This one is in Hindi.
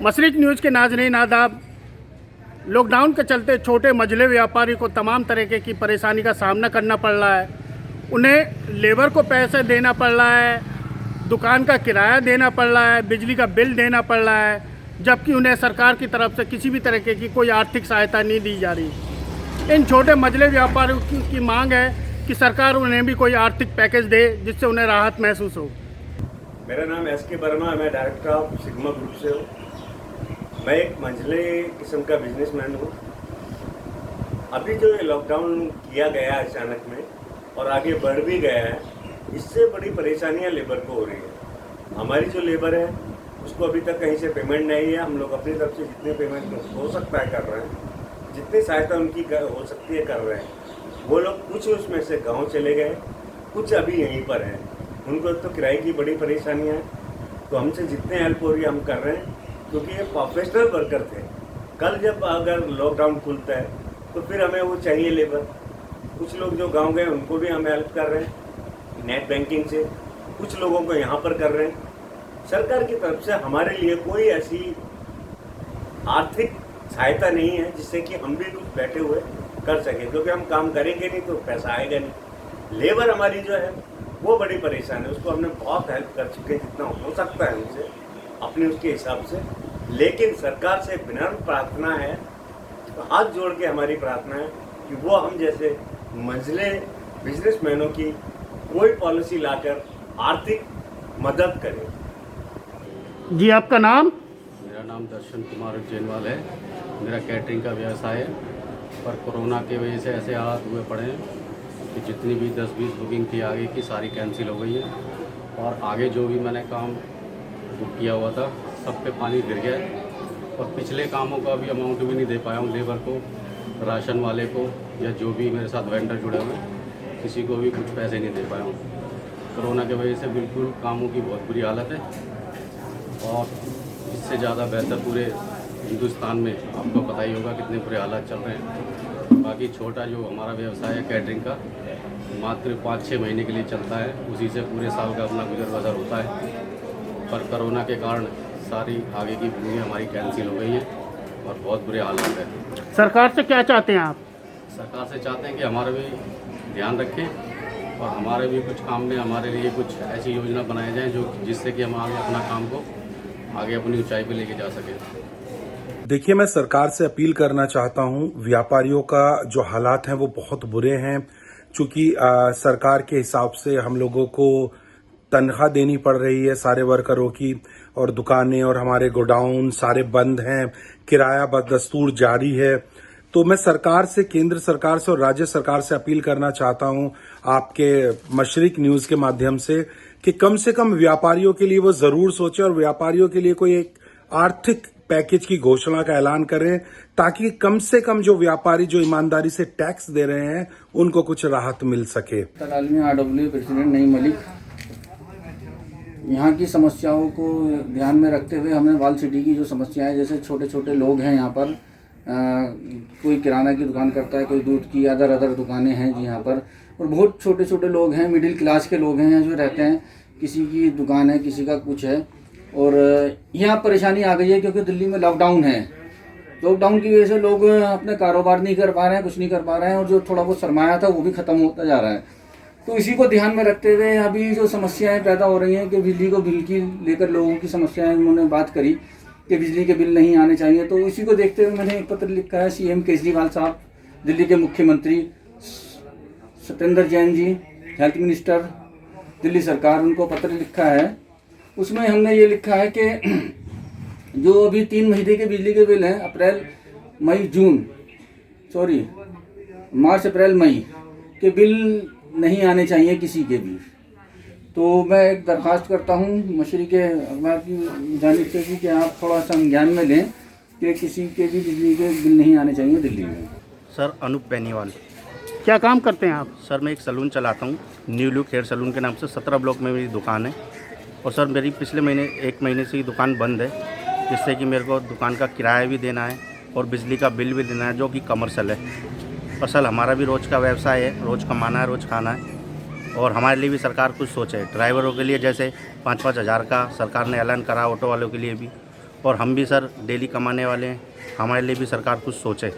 मशरिक न्यूज़ के नाज़रीन आदाब। लॉकडाउन के चलते छोटे मझले व्यापारी को तमाम तरीके की परेशानी का सामना करना पड़ रहा है। उन्हें लेबर को पैसे देना पड़ रहा है, दुकान का किराया देना पड़ रहा है, बिजली का बिल देना पड़ रहा है, जबकि उन्हें सरकार की तरफ से किसी भी तरीके की कोई आर्थिक सहायता नहीं दी जा रही। इन छोटे मझले व्यापारियों की मांग है कि सरकार उन्हें भी कोई आर्थिक पैकेज दे जिससे उन्हें राहत महसूस हो। मेरा नाम एस.के. वर्मा है। मैं डायरेक्टर ऑफ सिग्मा ग्रुप से हूँ। मैं एक मंझले किस्म का बिजनेसमैन हूँ। अभी जो ये लॉकडाउन किया गया है अचानक में और आगे बढ़ भी गया है, इससे बड़ी परेशानियाँ लेबर को हो रही है। हमारी जो लेबर है उसको अभी तक कहीं से पेमेंट नहीं है। हम लोग अपनी तरफ से जितने पेमेंट हो सकता है कर रहे हैं, जितनी सहायता उनकी हो सकती है कर रहे हैं। वो लोग कुछ उसमें से गाँव चले गए, कुछ अभी यहीं पर हैं। उनको तो किराए की बड़ी परेशानी है, तो हमसे जितने हेल्प हो रही है हम कर रहे हैं, क्योंकि ये प्रोफेशनल वर्कर थे। कल जब अगर लॉकडाउन खुलता है तो फिर हमें वो चाहिए लेबर। कुछ लोग जो गांव गए उनको भी हम हेल्प कर रहे हैं नेट बैंकिंग से, कुछ लोगों को यहाँ पर कर रहे हैं। सरकार की तरफ से हमारे लिए कोई ऐसी आर्थिक सहायता नहीं है जिससे कि हम भी कुछ बैठे हुए कर सकें, क्योंकि हम काम करेंगे नहीं तो पैसा आएगा नहीं। लेबर हमारी जो है वो बड़ी परेशान है, उसको हमने बहुत हेल्प कर चुके हैं जितना हो सकता है हमसे अपने उसके हिसाब से। लेकिन सरकार से विनम्र प्रार्थना है, तो हाथ जोड़ के हमारी प्रार्थना है कि वो हम जैसे मंझले बिजनेसमैनों की कोई पॉलिसी लाकर आर्थिक मदद करे। जी, आपका नाम? मेरा नाम दर्शन कुमार जैनवाल है। मेरा कैटरिंग का व्यवसाय है, पर कोरोना की वजह से ऐसे हालात हुए पड़े हैं कि जितनी भी 10-20 बुकिंग थी आगे की सारी कैंसिल हो गई है, और आगे जो भी मैंने काम बुक किया हुआ था सब पे पानी गिर गया है। और पिछले कामों का भी अमाउंट भी नहीं दे पाया हूँ लेबर को, राशन वाले को, या जो भी मेरे साथ वेंडर जुड़े हुए हैं, किसी को भी कुछ पैसे नहीं दे पाया हूँ। कोरोना की वजह से बिल्कुल कामों की बहुत बुरी हालत है, और इससे ज़्यादा बेहतर पूरे हिंदुस्तान में आपको पता ही होगा कितने बुरे हालात चल रहे हैं। बाकी छोटा जो हमारा व्यवसाय है कैटरिंग का, मात्र 5-6 महीने के लिए चलता है, उसी से पूरे साल का अपना गुजर बसर होता है। पर कोरोना के कारण सारी आगे की बुकिंग हमारी कैंसिल हो गई हैं और बहुत बुरे हालात है। सरकार से क्या चाहते हैं आप? सरकार से चाहते हैं कि हमारा भी ध्यान रखें और हमारे भी कुछ काम में हमारे लिए कुछ ऐसी योजना बनाई जाए जो जिससे कि हम आगे अपना काम को आगे अपनी ऊंचाई पे लेके जा सकें। देखिए, मैं सरकार से अपील करना चाहता हूं। व्यापारियों का जो हालात हैं वो बहुत बुरे हैं, चूंकि सरकार के हिसाब से हम लोगों को तनख्वाह देनी पड़ रही है सारे वर्करों की, और दुकानें और हमारे गोडाउन सारे बंद हैं, किराया बदस्तूर जारी है। तो मैं सरकार से, केंद्र सरकार से और राज्य सरकार से अपील करना चाहता हूं आपके मशरिक न्यूज के माध्यम से कम व्यापारियों के लिए वो जरूर सोचे और व्यापारियों के लिए कोई एक आर्थिक पैकेज की घोषणा का ऐलान करें, ताकि कम से कम जो व्यापारी जो ईमानदारी से टैक्स दे रहे हैं उनको कुछ राहत मिल सके। आलमी RW प्रेसिडेंट नईम मलिक। यहाँ की समस्याओं को ध्यान में रखते हुए हमने वाल सिटी की जो समस्याएं, जैसे छोटे छोटे लोग हैं यहाँ पर, कोई किराना की दुकान करता है, कोई दूध की, अदर दुकानें हैं जी यहाँ पर, और बहुत छोटे छोटे लोग हैं, मिडिल क्लास के लोग हैं जो रहते हैं, किसी की दुकान है, किसी का कुछ है। और यहाँ परेशानी आ गई है क्योंकि दिल्ली में लॉकडाउन है। लॉकडाउन की वजह से लोग अपने कारोबार नहीं कर पा रहे हैं, कुछ नहीं कर पा रहे हैं, और जो थोड़ा बहुत सरमाया था वो भी ख़त्म होता जा रहा है। तो इसी को ध्यान में रखते हुए अभी जो समस्याएं पैदा हो रही हैं कि बिल की लेकर लोगों की समस्याएं, उन्होंने बात करी कि बिजली के बिल नहीं आने चाहिए, तो इसी को देखते हुए मैंने एक पत्र लिखा है CM केजरीवाल साहब, दिल्ली के मुख्यमंत्री, सत्येंद्र जैन जी, हेल्थ मिनिस्टर, दिल्ली सरकार, उनको पत्र लिखा है। उसमें हमने ये लिखा है कि जो अभी 3 महीने के बिजली के बिल हैं, मार्च अप्रैल मई के बिल नहीं आने चाहिए किसी के भी। तो मैं एक दरख्वास्त करता हूँ मशरिक के अखबार की जानिब से कि आप थोड़ा संज्ञान में लें कि किसी के भी बिजली के बिल नहीं आने चाहिए दिल्ली में। सर, अनूप बेनीवाल। क्या काम करते हैं आप? सर, मैं एक सलून चलाता हूँ, न्यू लुक हेयर सलून के नाम से। 17 ब्लॉक में मेरी दुकान है। और सर, मेरी पिछले महीने 1 महीने से ही दुकान बंद है, जिससे कि मेरे को दुकान का किराया भी देना है और बिजली का बिल भी देना है, जो कि कमर्शियल है। और सर, हमारा भी रोज़ का व्यवसाय है, रोज़ कमाना है, रोज़ खाना है। और हमारे लिए भी सरकार कुछ सोचे। ड्राइवरों के लिए जैसे 5-5 हज़ार का सरकार ने ऐलान करा, ऑटो वालों के लिए भी। और हम भी सर डेली कमाने वाले हैं, हमारे लिए भी सरकार कुछ सोचे।